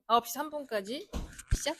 9시 3분까지 시작.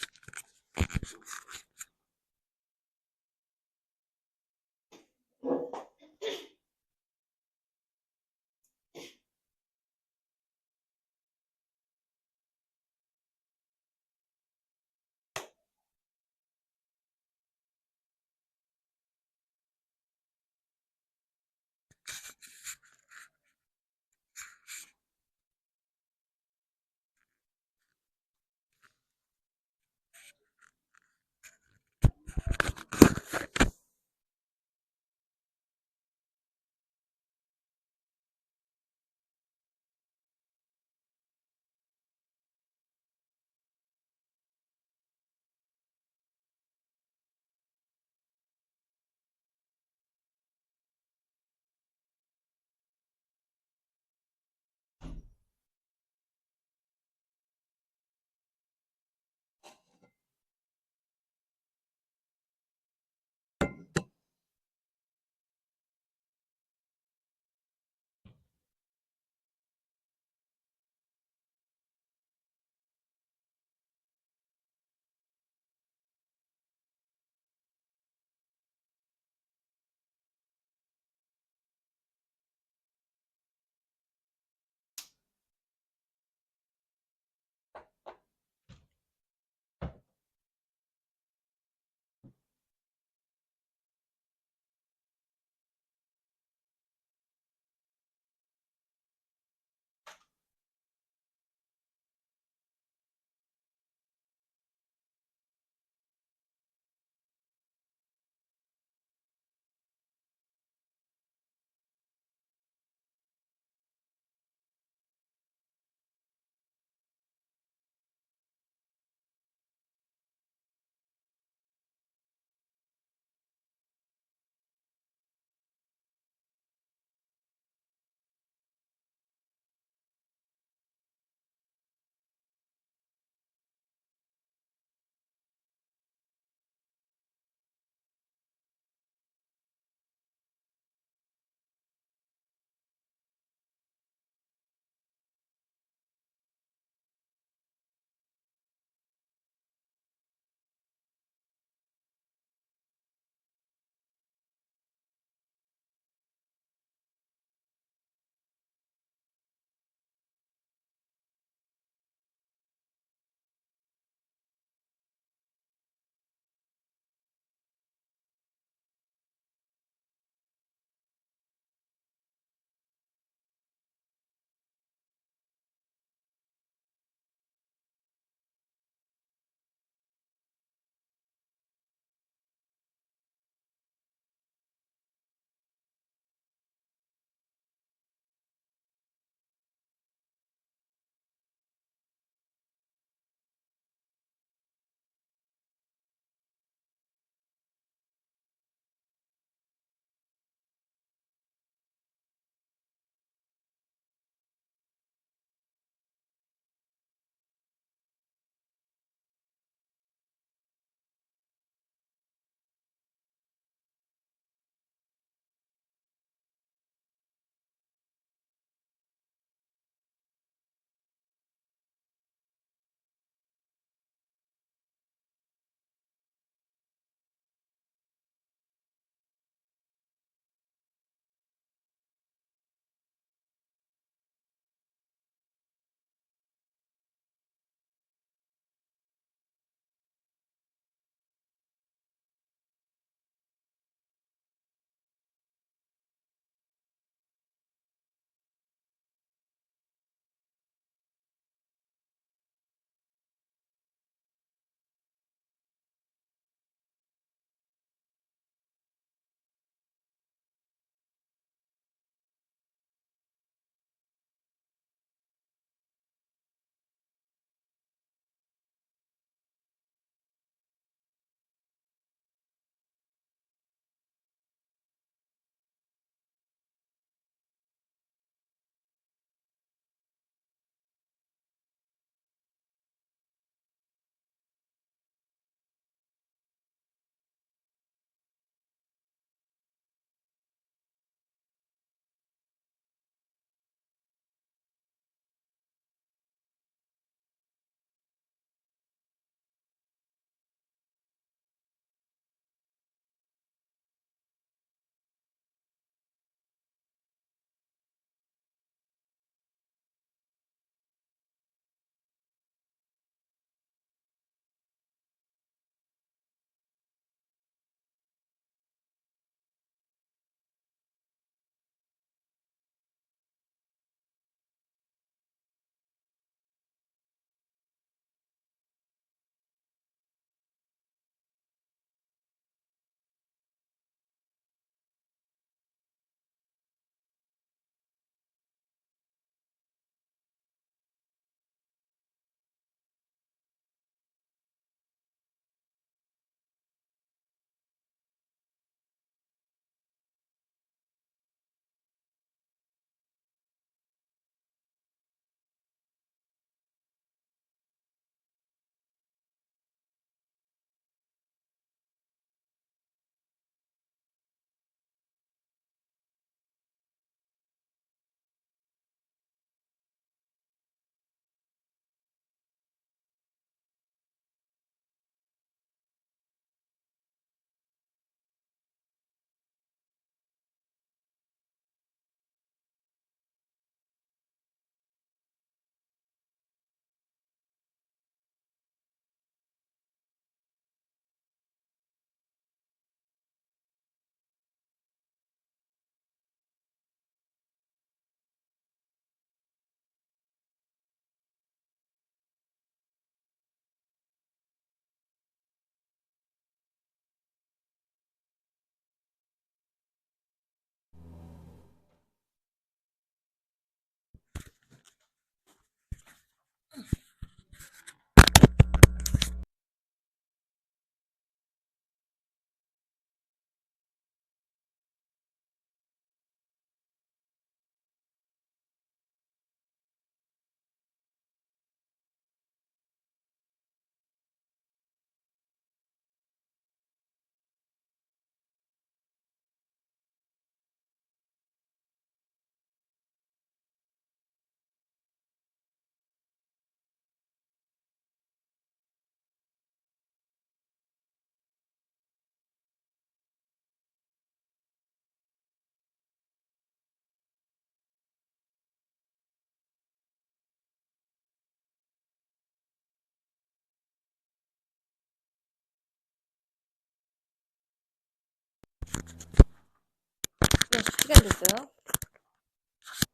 시간 됐어요.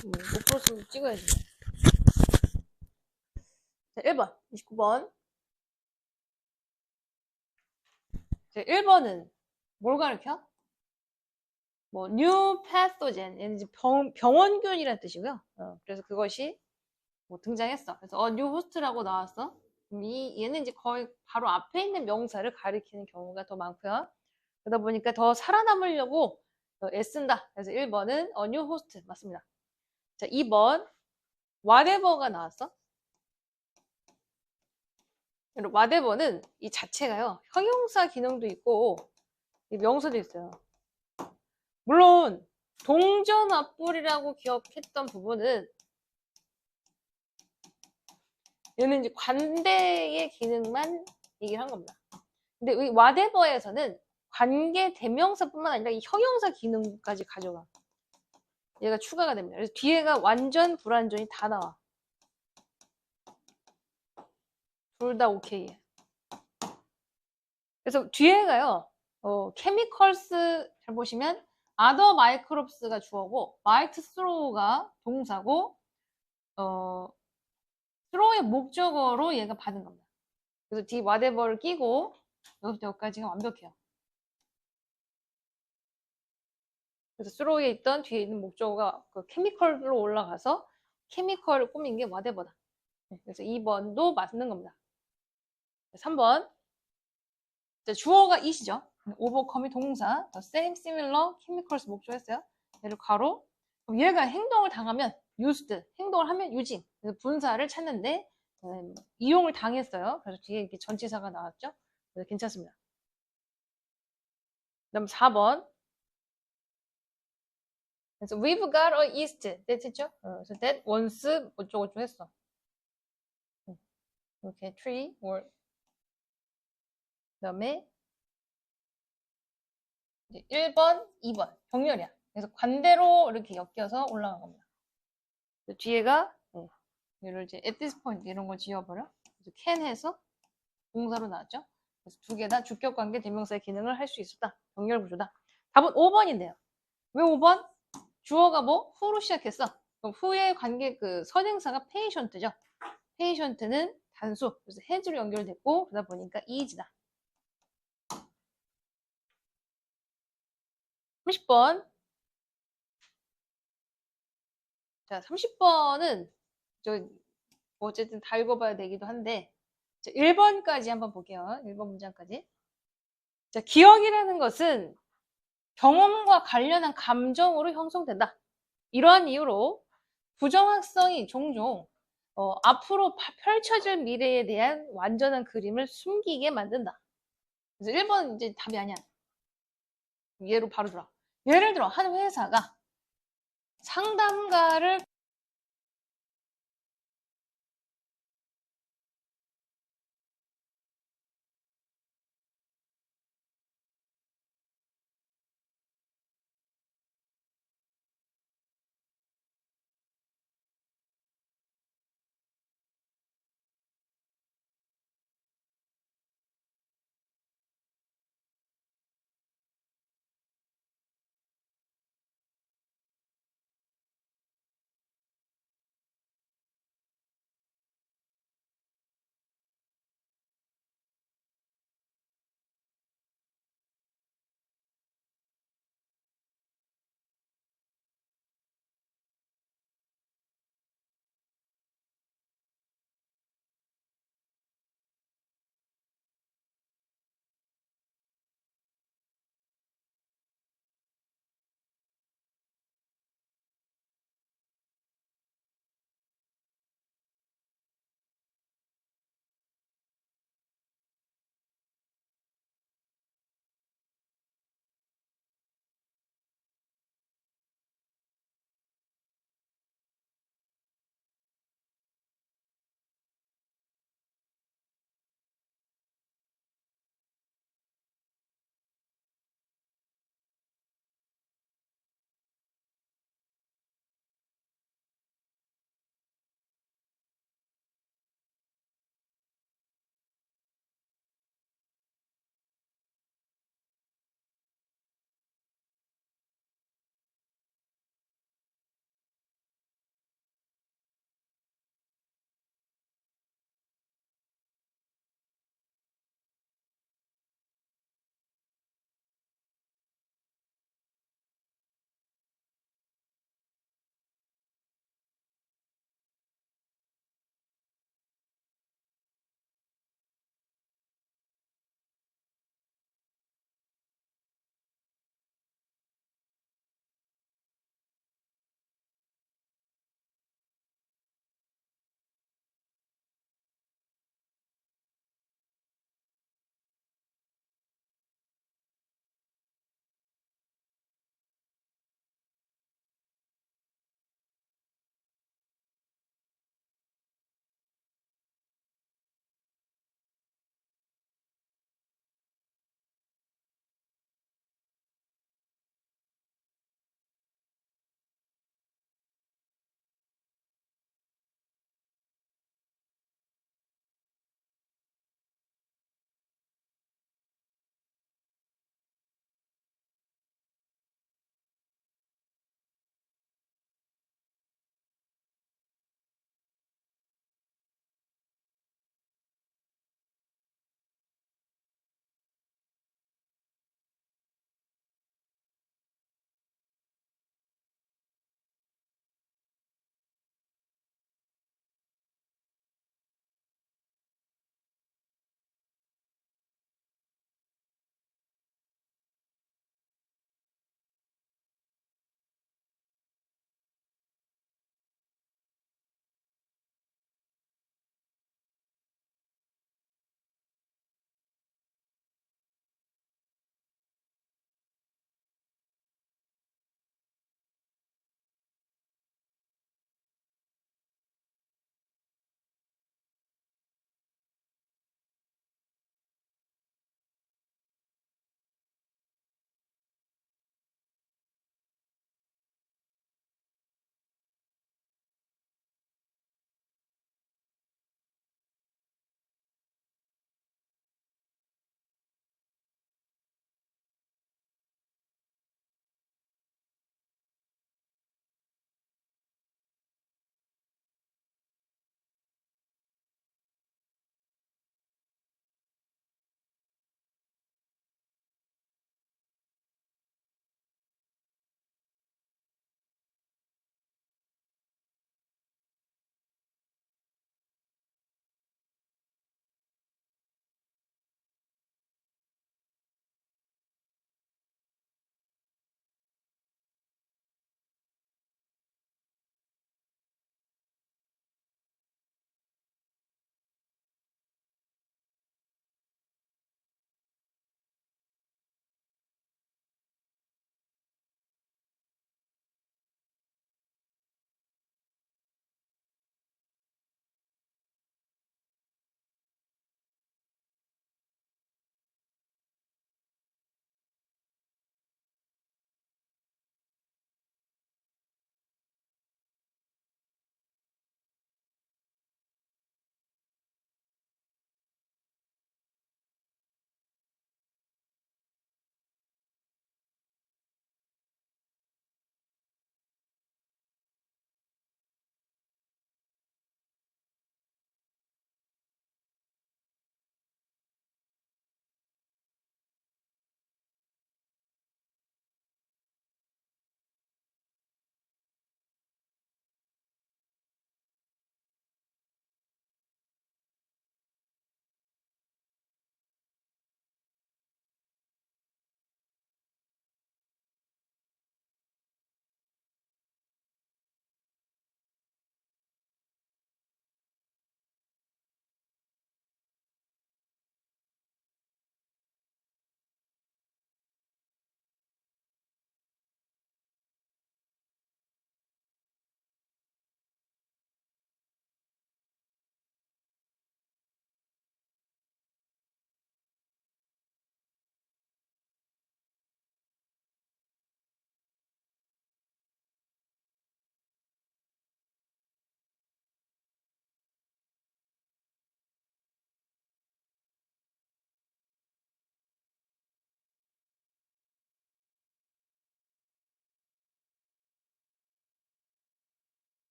5%로 찍어야지. 자, 1번, 29번. 자, 1번은 뭘 가르쳐? 뭐, new pathogen. 얘는 이제 병원균이라는 뜻이고요. 그래서 그것이 뭐 등장했어. 그래서, new host라고 나왔어. 그럼 얘는 이제 거의 바로 앞에 있는 명사를 가리키는 경우가 더 많고요. 그러다 보니까 더 살아남으려고 애쓴다. 그래서 1번은 new host 맞습니다. 자, 2번, whatever가 나왔어. whatever는 이 자체가요, 형용사 기능도 있고, 명사도 있어요. 물론, 동전압불이라고 기억했던 부분은 얘는 이제 관대의 기능만 얘기를 한 겁니다. 근데 이 whatever에서는 관계 대명사뿐만 아니라 이 형용사 기능까지 가져가. 얘가 추가가 됩니다. 그래서 뒤에가 완전, 불완전이 다 나와. 둘 다 오케이해. 그래서 뒤에가요, chemicals 잘 보시면 other microbes가 주어고 might throw가 동사고 throw의 목적어로 얘가 받은 겁니다. 그래서 뒤 whatever를 끼고 여기부터 여기까지가 완벽해요. 그래서 throw에 있던 뒤에 있는 목적어가 그 chemical로 올라가서 chemical을 꾸민 게 whatever다. 그래서 2번도 맞는 겁니다. 3번 주어가 it이죠. overcome이 동사, same, similar, chemicals 목적했어요. 얘를 가로. 그럼 얘가 행동을 당하면 used, 행동을 하면 using. 그래서 분사를 찾는데 이용을 당했어요. 그래서 뒤에 이렇게 전치사가 나왔죠. 그래서 괜찮습니다. 그다음 4번. 그래서 we've got a yeast. that 했죠. 그래서 that once 어쩌고저쩌고 했어. 이렇게 tree, or 그다음에 1번, 2번 병렬이야. 그래서 관대로 이렇게 엮여서 올라간 겁니다. 뒤에가 얘를 이제 at this point 이런 거 지워버려. 그래서 can 해서 동사로 나왔죠. 그래서 두 개 다 주격 관계 대명사의 기능을 할 수 있었다. 병렬 구조다. 답은 5번인데요. 왜 5번? 주어가 뭐? who로 시작했어. 그럼 who의 관계 그 선행사가 patient죠. patient는 단수. 그래서 has로 연결됐고 그러다 보니까 is다. 30번. 자, 30번은 어쨌든 다 읽어봐야 되기도 한데 1번까지 한번 볼게요. 1번 문장까지. 자, 기억이라는 것은 경험과 관련한 감정으로 형성된다. 이러한 이유로 부정확성이 종종 앞으로 펼쳐질 미래에 대한 완전한 그림을 숨기게 만든다. 그래서 1번 이제 답이 아니야. 예로 바로 들어. 예를 들어 한 회사가 상담가를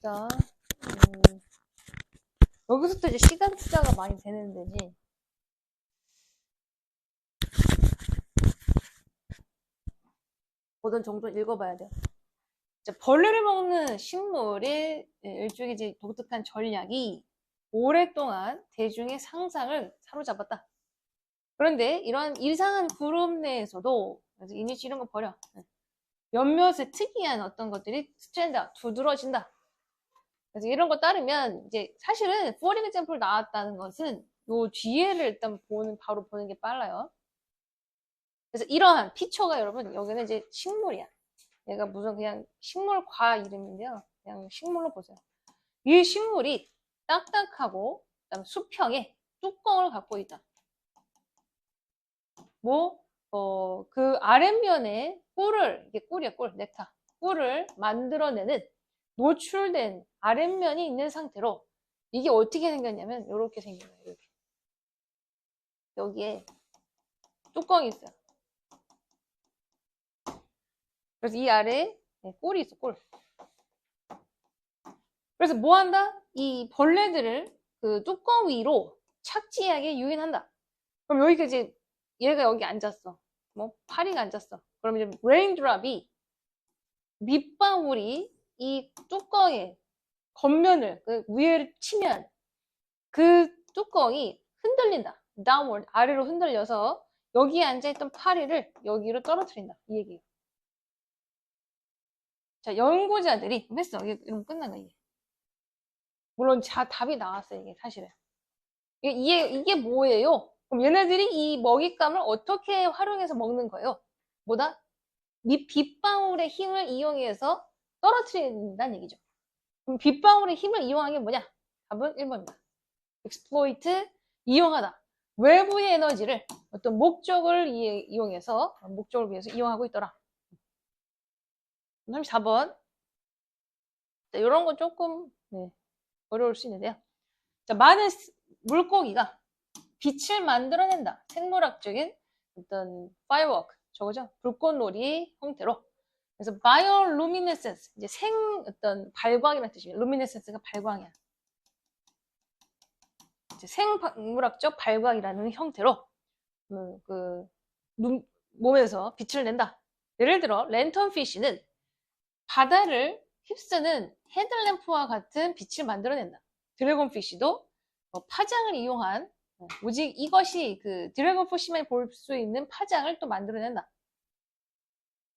봅시다. 여기서부터 이제 시간 투자가 많이 되는 데지. 보던 정도 읽어봐야 돼요. 벌레를 먹는 식물의 일종의 이제 독특한 전략이 오랫동안 대중의 상상을 사로잡았다. 그런데 이러한 이상한 그룹 내에서도 이니시 이런 거 버려. 몇몇의 특이한 어떤 것들이 스트랜드가 두드러진다. 그래서 이런 거 따르면 이제 사실은 for example 나왔다는 것은 요 뒤에를 일단 바로 보는 게 빨라요. 그래서 이러한 피처가 여러분 여기는 이제 식물이야. 얘가 무슨 그냥 식물과 이름인데요. 그냥 식물로 보세요. 이 식물이 딱딱하고 그다음에 수평에 뚜껑을 갖고 있다. 그 아랫면에 꿀을, 이게 꿀이야, 꿀, 넥타. 꿀을 만들어내는 노출된 아랫면이 있는 상태로 이게 어떻게 생겼냐면 이렇게 생긴 거예요. 이렇게. 여기에 뚜껑이 있어요. 그래서 이 아래에 꿀이 있어, 꿀. 그래서 뭐 한다? 이 벌레들을 그 뚜껑 위로 착지하게 유인한다. 그럼 여기가 이제 얘가 여기 앉았어. 뭐 파리가 앉았어. 그럼 이제 레인드롭이 밑방울이 이 뚜껑의 겉면을 그 위에 치면 그 뚜껑이 흔들린다. downward 아래로 흔들려서 여기에 앉아있던 파리를 여기로 떨어뜨린다. 이 얘기예요. 자, 연구자들이 했어. 이러면 끝난 거야. 이게. 물론 답이 나왔어요. 이게 사실은. 이게 뭐예요? 그럼 얘네들이 이 먹잇감을 어떻게 활용해서 먹는 거예요? 뭐다? 빗방울의 힘을 이용해서 떨어뜨린다는 얘기죠. 그럼 빗방울의 힘을 이용한 게 뭐냐? 답은 1번입니다. exploit, 이용하다. 외부의 에너지를 어떤 목적을 이용해서, 목적을 위해서 이용하고 있더라. 34번. 자, 이런 건 조금 어려울 수 있는데요. 자, 많은 물고기가 빛을 만들어낸다. 생물학적인 어떤 firework, 저거죠? 불꽃놀이 형태로. 그래서 bioluminescence, 이제 어떤 발광이라는 뜻이에요. luminescence가 발광이야. 이제 생물학적 발광이라는 형태로 몸에서 빛을 낸다. 예를 들어 랜턴피쉬는 바다를 휩쓰는 헤드램프와 같은 빛을 만들어낸다. 드래곤피쉬도 파장을 이용한 오직 이것이 그 드래곤피쉬만 볼 수 있는 파장을 또 만들어낸다.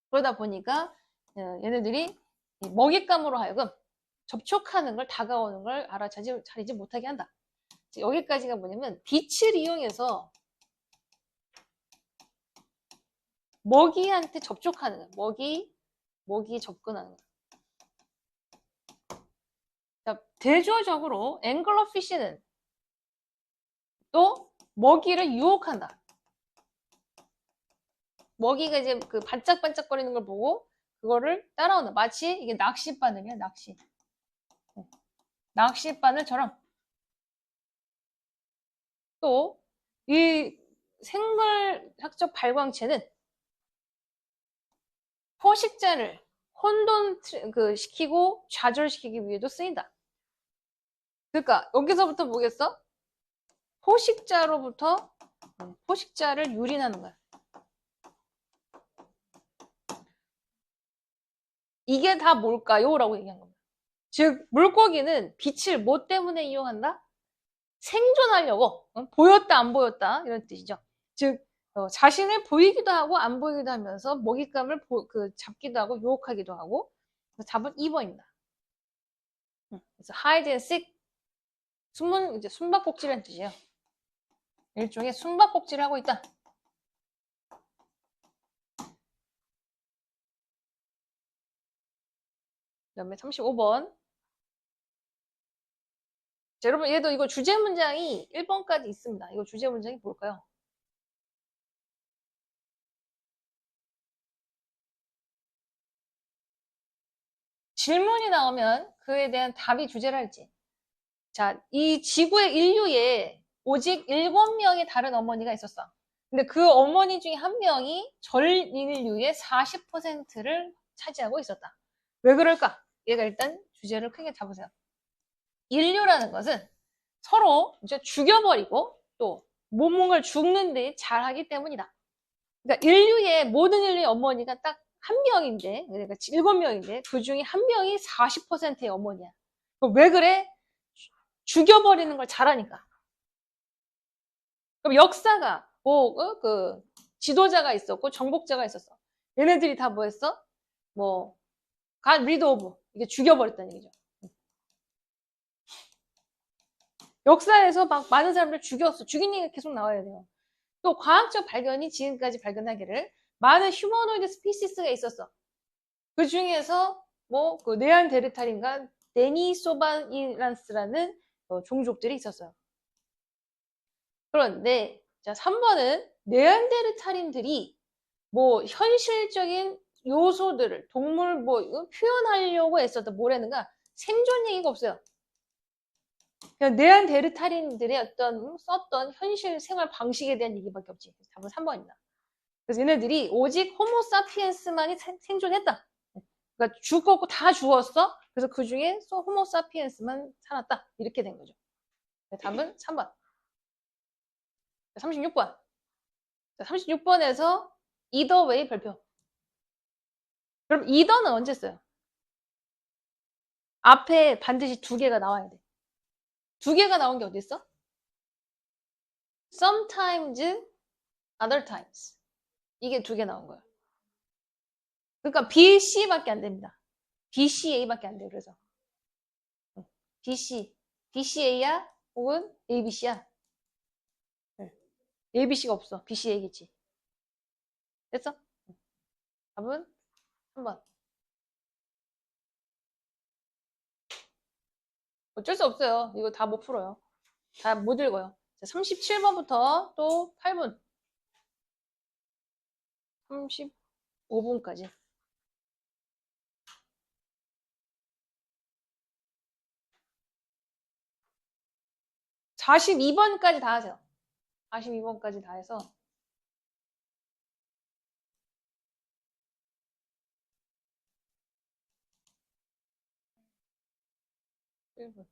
그러다 보니까 얘네들이 먹잇감으로 하여금 접촉하는 걸, 다가오는 걸 알아차리지 못하게 한다. 여기까지가 뭐냐면 빛을 이용해서 먹이한테 접촉하는 거야. 먹이 접근하는 거야. 자, 대조적으로 앵글러피쉬는 또 먹이를 유혹한다. 먹이가 이제 그 반짝반짝거리는 걸 보고 그거를 따라온다. 마치 이게 낚싯바늘이야, 낚시. 낚싯바늘처럼. 또 이 생물학적 발광체는 포식자를 시키고 좌절시키기 위해도 쓰인다. 그러니까 여기서부터 뭐겠어? 포식자로부터 포식자를 유린하는 거야. 이게 다 뭘까요? 라고 얘기한 겁니다. 즉 물고기는 빛을 뭐 때문에 이용한다? 생존하려고. 보였다 안 보였다 이런 뜻이죠. 즉 자신을 보이기도 하고 안 보이기도 하면서 먹잇감을 잡기도 하고 유혹하기도 하고. 그래서 답은 2번입니다. 그래서 hide and seek, 이제 숨바꼭질이라는 뜻이에요. 일종의 숨바꼭질을 하고 있다. 그 다음에 35번. 자, 여러분 얘도 이거 주제 문장이 1번까지 있습니다. 이거 주제 문장이 뭘까요? 질문이 나오면 그에 대한 답이 주제를 할지. 자, 이 지구의 인류에 오직 7명의 다른 어머니가 있었어. 근데 그 어머니 중에 한 명이 전 인류의 40%를 차지하고 있었다. 왜 그럴까? 얘가 일단 주제를 크게 잡으세요. 인류라는 것은 서로 이제 죽여버리고 또 몸을 죽는데 잘하기 때문이다. 그러니까 모든 인류의 어머니가 딱 한 명인데, 그러니까 7명인데 그 중에 한 명이 40%의 어머니야. 왜 그래? 죽여버리는 걸 잘하니까. 그럼 역사가 그 지도자가 있었고 정복자가 있었어. 얘네들이 다 뭐 했어? 뭐 got rid of, 이게 죽여버렸다는 얘기죠. 역사에서 막 많은 사람들 죽였어. 죽인 얘기가 계속 나와야 돼요. 또 과학적 발견이 지금까지 발견하기를 많은 휴머노이드 스피시스가 있었어. 그 중에서 뭐 그 네안데르탈인가 데니소바이란스라는 종족들이 있었어요. 그런데 자 3번은 네안데르탈인들이 뭐 현실적인 요소들을 동물 뭐 표현하려고 했어도 뭐라는가 생존 얘기가 없어요. 그냥 네안데르탈인들의 어떤 썼던 현실 생활 방식에 대한 얘기밖에 없지. 답은 3번입니다. 그래서 얘네들이 오직 호모사피엔스만이 생존했다. 그러니까 죽었고 다 죽었어. 그래서 그 중에 호모사피엔스만 살았다. 이렇게 된 거죠. 답은 3번. 36번. 36번에서 either way 발표. 그럼 either는 언제 써요? 앞에 반드시 두 개가 나와야 돼. 두 개가 나온 게 어디 있어? Sometimes, other times. 이게 두 개 나온 거예요. 그러니까 B, C밖에 안 됩니다. B, C, A밖에 안 돼요. 그래서 B, C, B, C, A야? 혹은 A, B, C야? A, B, C가 없어. B, C, A겠지. 됐어? 답은 3번. 어쩔 수 없어요. 이거 다 못 풀어요. 다 못 읽어요. 37번부터 또 8분. 35분까지. 42번까지 다 하세요. 42번까지 다 해서 1분.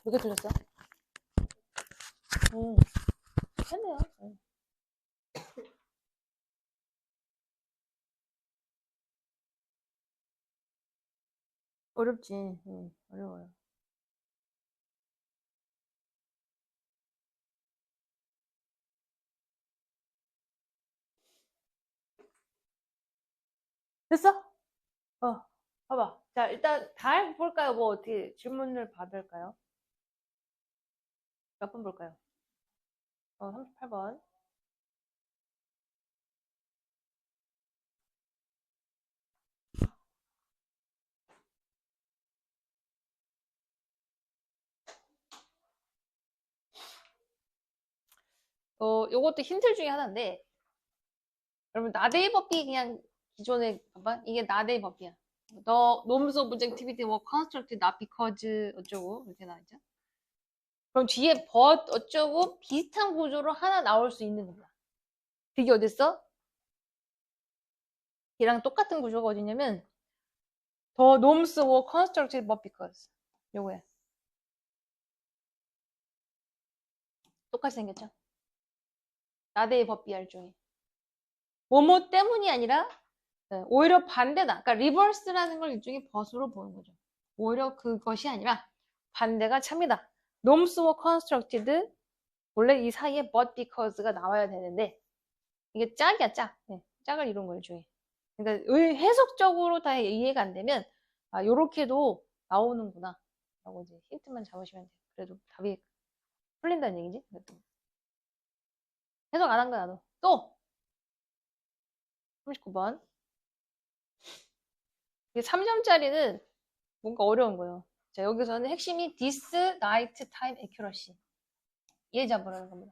몇 개 틀렸어? 했네요. 어렵지. 어려워요. 됐어? 봐봐. 자, 일단 다 해볼까요? 뭐 어떻게 질문을 받을까요? 몇 번 볼까요? 38번. 요것도 힌트 중에 하나인데, 여러분, 나데이 법비 그냥 기존에, 봐봐. 이게 나데이 법비야. The norms of objectivity were constructed not because 어쩌고, 이렇게 나와있죠. 그럼 뒤에 but 어쩌고 비슷한 구조로 하나 나올 수 있는 거야. 그게 어딨어? 얘랑 똑같은 구조가 어디냐면, The norms were constructed but because. 요거야. 똑같이 생겼죠? 나데이 법비 일종의. 뭐뭐 때문이 아니라 오히려 반대다. 그러니까 리버스라는 걸 일종의 벗으로 보는 거죠. 오히려 그것이 아니라 반대가 참이다. norms were constructed 원래 이 사이에 but because가 나와야 되는데 이게 짝이야 짝. 짝을 이룬 거예요 일종의. 그러니까 해석적으로 다 이해가 안 되면 요렇게도 나오는구나 라고 이제 힌트만 잡으시면 돼요. 그래도 답이 풀린다는 얘기지. 해석 안 한 거야 나도. 또 39번. 이게 3점짜리는 뭔가 어려운 거예요. 자, 여기서는 핵심이 this night time accuracy. 얘 잡으라는 겁니다.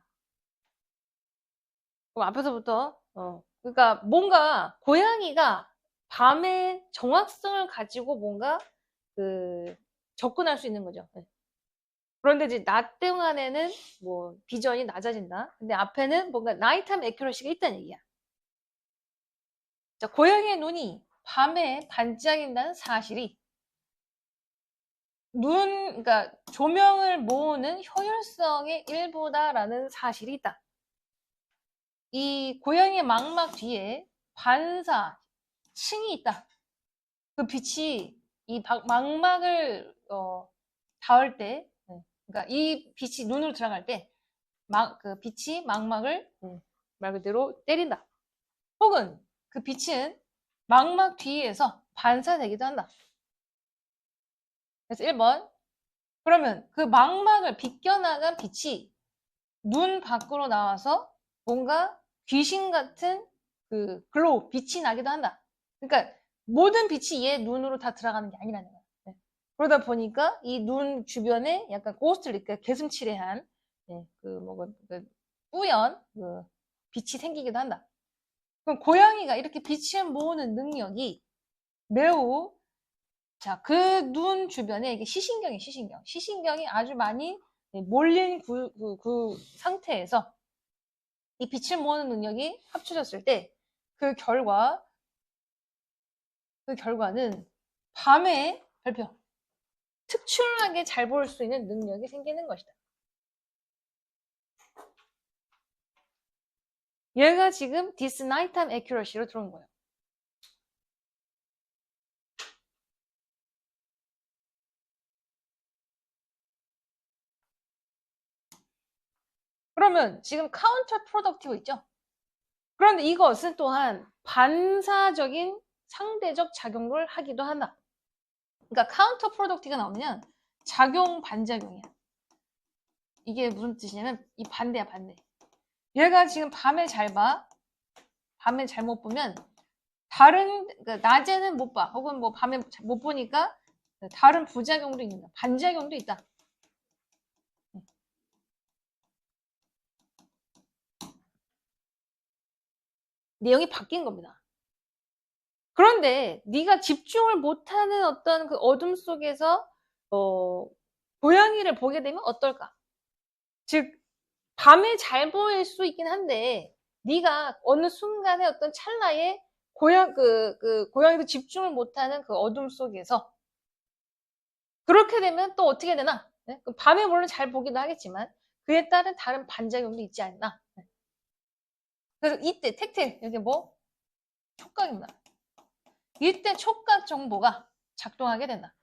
그럼 앞에서부터, 그러니까 뭔가 고양이가 밤의 정확성을 가지고 뭔가 접근할 수 있는 거죠. 그런데 이제 낮 동안에는 뭐 비전이 낮아진다. 근데 앞에는 뭔가 nighttime accuracy가 있다는 얘기야. 자, 고양이의 눈이 밤에 반짝인다는 사실이 그러니까 조명을 모으는 효율성의 일부다라는 사실이 있다. 이 고양이의 망막 뒤에 반사, 층이 있다. 그 빛이 이 망막을 닿을 때, 그러니까 이 빛이 눈으로 들어갈 때, 그 빛이 망막을 말 그대로 때린다. 혹은 그 빛은 망막 뒤에서 반사되기도 한다. 그래서 1번. 그러면 그 망막을 비껴나간 빛이 눈 밖으로 나와서 뭔가 귀신 같은 글로우, 빛이 나기도 한다. 그러니까 모든 빛이 얘 눈으로 다 들어가는 게 아니라는 거야. 그러다 보니까 이 눈 주변에 약간 고스트리, 그러니까 개슴츠레한, 뿌연, 빛이 생기기도 한다. 그럼 고양이가 이렇게 빛을 모으는 능력이 매우 자, 그 눈 주변에 이게 시신경이 시신경이 아주 많이 몰린 그 상태에서 이 빛을 모으는 능력이 합쳐졌을 때 그 결과는 밤에 발표 특출나게 잘 볼 수 있는 능력이 생기는 것이다. 얘가 지금 this nighttime accuracy로 들어온 거예요. 그러면 지금 카운터 프로덕티브 있죠? 그런데 이것은 또한 반사적인 상대적 작용을 하기도 한다. 그러니까 카운터 프로덕티브가 나오면 작용 반작용이야. 이게 무슨 뜻이냐면 이 반대야 반대. 얘가 지금 밤에 잘 봐. 밤에 잘 못 보면 그러니까 낮에는 못 봐. 혹은 뭐 밤에 못 보니까 다른 부작용도 있는다. 반작용도 있다. 내용이 바뀐 겁니다. 그런데 네가 집중을 못하는 어떤 그 어둠 속에서 고양이를 보게 되면 어떨까? 즉 밤에 잘 보일 수 있긴 한데 네가 어느 순간에 어떤 찰나에 고양이도 집중을 못하는 그 어둠 속에서 그렇게 되면 또 어떻게 되나? 네? 그럼 밤에 물론 잘 보기도 하겠지만 그에 따른 다른 반작용도 있지 않나. 네. 그래서 이때 텍틸 이게 뭐 촉각입니다. 이때 촉각 정보가 작동하게 된다.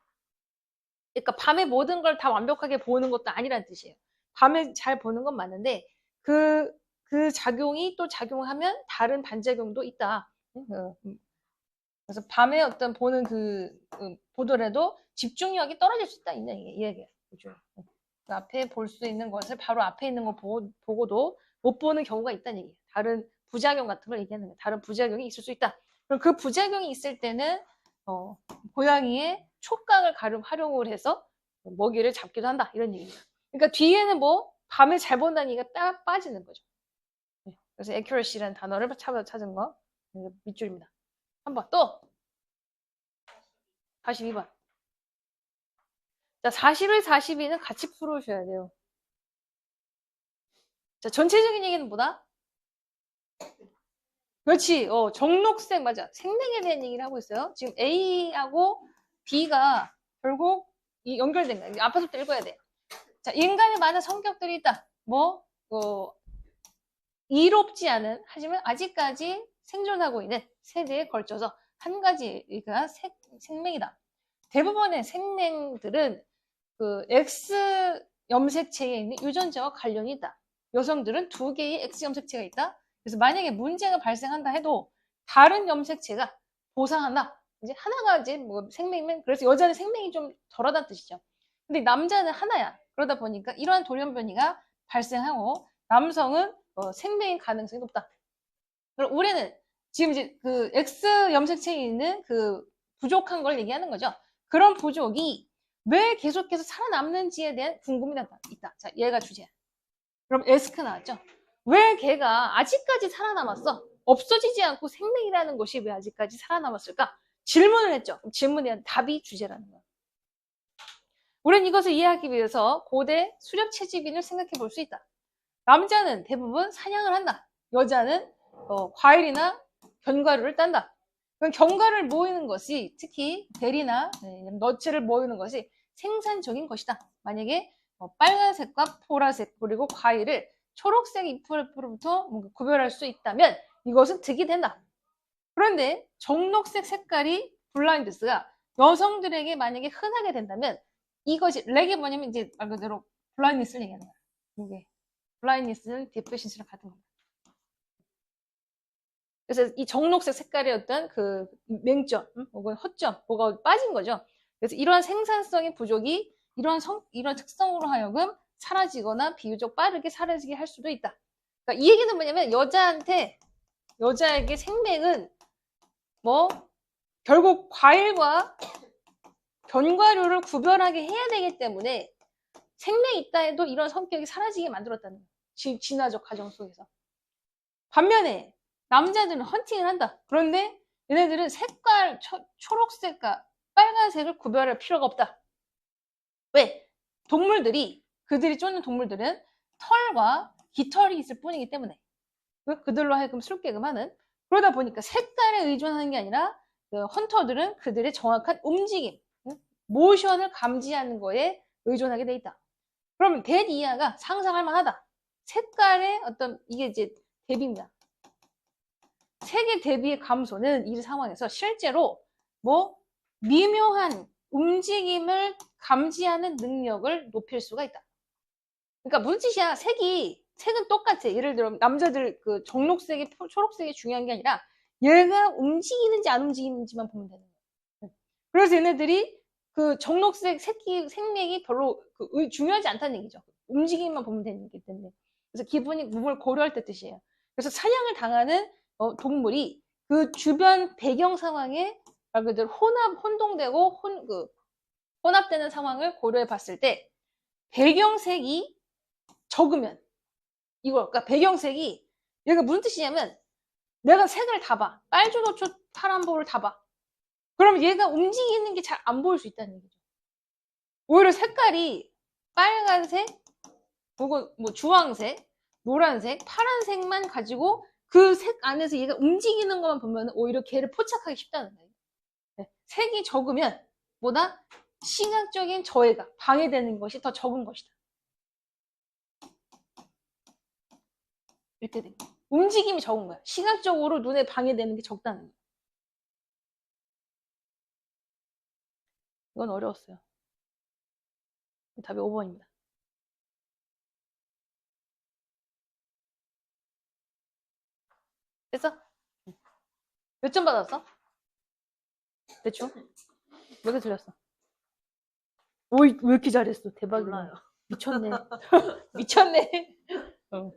그러니까 밤에 모든 걸 다 완벽하게 보는 것도 아니란 뜻이에요. 밤에 잘 보는 건 맞는데 그 작용이 또 작용하면 다른 반작용도 있다. 그래서 밤에 어떤 보는 보더라도 집중력이 떨어질 수 있다. 이 얘기예요. 그죠? 그 앞에 볼 수 있는 것을 바로 앞에 있는 거 보고도 못 보는 경우가 있다는 얘기예요. 다른 부작용 같은 걸 얘기하는 거예요. 다른 부작용이 있을 수 있다. 그럼 그 부작용이 있을 때는 고양이의 촉각을 활용을 해서 먹이를 잡기도 한다. 이런 얘기예요. 그러니까 뒤에는 뭐 밤에 잘 본다는 얘기가 딱 빠지는 거죠. 그래서 accuracy라는 단어를 찾은 거 밑줄입니다. 한번 또 42번. 자, 41, 42는 같이 풀어주셔야 돼요. 자, 전체적인 얘기는 뭐다? 그렇지. 정록색 맞아. 생명에 대한 얘기를 하고 있어요. 지금 A하고 B가 결국 연결된 거야. 앞에서부터 읽어야 돼. 자, 인간의 많은 성격들이 있다. 이롭지 않은, 하지만 아직까지 생존하고 있는 세대에 걸쳐서 한 가지가 생명이다. 대부분의 생명들은 X 염색체에 있는 유전자와 관련이 있다. 여성들은 2개의 X 염색체가 있다. 그래서 만약에 문제가 발생한다 해도 다른 염색체가 보상한다. 이제 하나가 이제 뭐 생명이면 그래서 여자는 생명이 좀 덜하다는 뜻이죠. 근데 남자는 하나야. 그러다 보니까 이러한 돌연변이가 발생하고 남성은 생명의 가능성이 높다. 그럼 우리는 지금 이제 X 염색체에 있는 부족한 걸 얘기하는 거죠. 그런 부족이 왜 계속해서 살아남는지에 대한 궁금이 있다. 자, 얘가 주제야. 그럼 에스크 나왔죠? 왜 걔가 아직까지 살아남았어? 없어지지 않고 생명이라는 것이 왜 아직까지 살아남았을까? 질문을 했죠. 그럼 질문에 대한 답이 주제라는 거야. 우리는 이것을 이해하기 위해서 고대 수렵 채집인을 생각해 볼 수 있다. 남자는 대부분 사냥을 한다. 여자는 과일이나 견과류를 딴다. 그럼 견과류를 모이는 것이 특히 베리나 너츠를 모이는 것이 생산적인 것이다. 만약에 빨간색과 보라색 그리고 과일을 초록색 잎으로부터 구별할 수 있다면 이것은 득이 된다. 그런데 정록색 색깔이 블라인드스가 여성들에게 만약에 흔하게 된다면 이것이 렉이 뭐냐면 이제 말 그대로 블라인드스를 얘기하는 거야. 이게 블라인드스는 디피션시랑 같은 겁니다. 그래서 이 정록색 색깔의 어떤 맹점 혹은 허점 뭐가 빠진 거죠. 그래서 이러한 생산성의 부족이 이러한 특성으로 하여금 사라지거나 비교적 빠르게 사라지게 할 수도 있다. 그러니까 이 얘기는 뭐냐면 여자에게 생명은 결국 과일과 견과류를 구별하게 해야 되기 때문에 생명이 있다 해도 이런 성격이 사라지게 만들었다는 거예요. 진화적 과정 속에서. 반면에 남자들은 헌팅을 한다. 그런데 얘네들은 색깔 초록색과 빨간색을 구별할 필요가 없다. 왜? 그들이 쫓는 동물들은 털과 깃털이 있을 뿐이기 때문에 그들로 하여금 술게끔 하는 그러다 보니까 색깔에 의존하는 게 아니라 헌터들은 그들의 정확한 움직임, 모션을 감지하는 거에 의존하게 돼 있다. 그러면 대이하가 상상할 만하다. 색깔의 이게 이제 대비입니다. 색의 대비의 감소는 이 상황에서 실제로 미묘한 움직임을 감지하는 능력을 높일 수가 있다. 그러니까 무슨 뜻이야? 색은 똑같아. 예를 들어 남자들 정록색이 초록색이 중요한 게 아니라 얘가 움직이는지 안 움직이는지만 보면 되는 거야. 그래서 얘네들이 정록색 생명이 별로 중요하지 않다는 얘기죠. 움직임만 보면 되는 거기 때문에. 그래서 몸을 고려할 때 뜻이에요. 그래서 사냥을 당하는 동물이 주변 배경 상황에 말 그대로 혼동되고 혼합되는 상황을 고려해 봤을 때 배경색이 적으면 그러니까 배경색이 얘가 무슨 뜻이냐면 내가 색을 다 봐. 빨주노초 파란보를 다 봐. 그럼 얘가 움직이는 게 잘 안 보일 수 있다는 얘기죠. 오히려 색깔이 빨간색, 혹은 주황색, 노란색, 파란색만 가지고 그 색 안에서 얘가 움직이는 것만 보면 오히려 걔를 포착하기 쉽다는 거예요. 색이 적으면 시각적인 저해가 방해되는 것이 더 적은 것이다. 이렇게 된 거야. 움직임이 적은 거야. 시각적으로 눈에 방해되는 게 적다는 거야. 이건 어려웠어요. 답이 5번입니다. 됐어? 몇 점 받았어? 대충? 몇 개 틀렸어? 오이, 왜 이렇게 잘했어? 대박이다. 몰라요. 미쳤네. 미쳤네. 어.